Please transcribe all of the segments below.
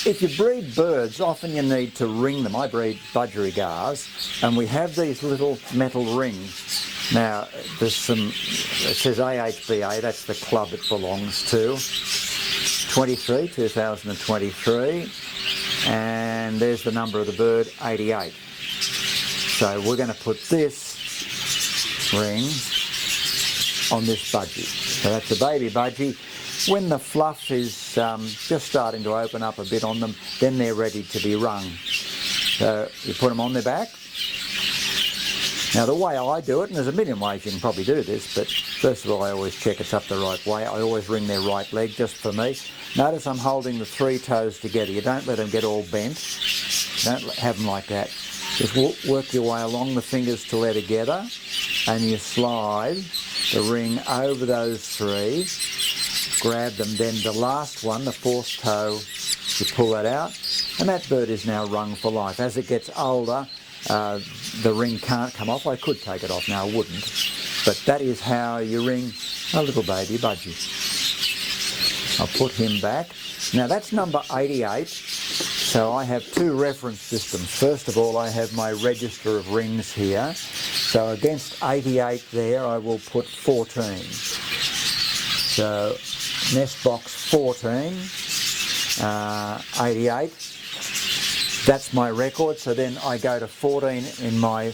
If you breed birds, often you need to ring them. I breed budgerigars, and we have these little metal rings. Now, there's some, it says AHBA, that's the club it belongs to. 2023, and there's the number of the bird, 88. So we're going to put this ring on this budgie. So that's a baby budgie. When the fluff is just starting to open up a bit on them, then they're ready to be rung. So you put them on their back. Now the way I do it, and there's a million ways you can probably do this, but first of all I always check it's up the right way. I always ring their right leg just for me. Notice I'm holding the 3 toes together. You don't let them get all bent. Don't have them like that. Just work your way along the fingers till they're together, and you slide the ring over those 3. Grab them, then the last one, the 4th toe, you pull that out, and that bird is now rung for life. As it gets older, the ring can't come off. I could take it off now, I wouldn't, but that is how you ring a little baby budgie. I'll put him back. Now that's number 88, so I have 2 reference systems. First of all, I have my register of rings here, so against 88 there I will put 14. So nest box 14, 88, that's my record. So then I go to 14 in my,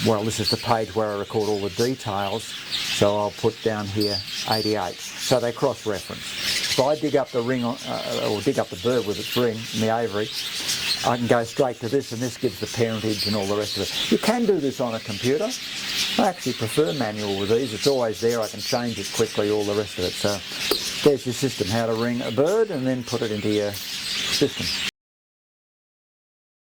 well, this is the page where I record all the details, so I'll put down here 88. So they cross-reference. If I dig up the ring, or dig up the bird with its ring in the aviary, I can go straight to this, and this gives the parentage and all the rest of it. You can do this on a computer. I actually prefer manual with these. It's always there. I can change it quickly, all the rest of it. So there's your system, how to ring a bird and then put it into your system.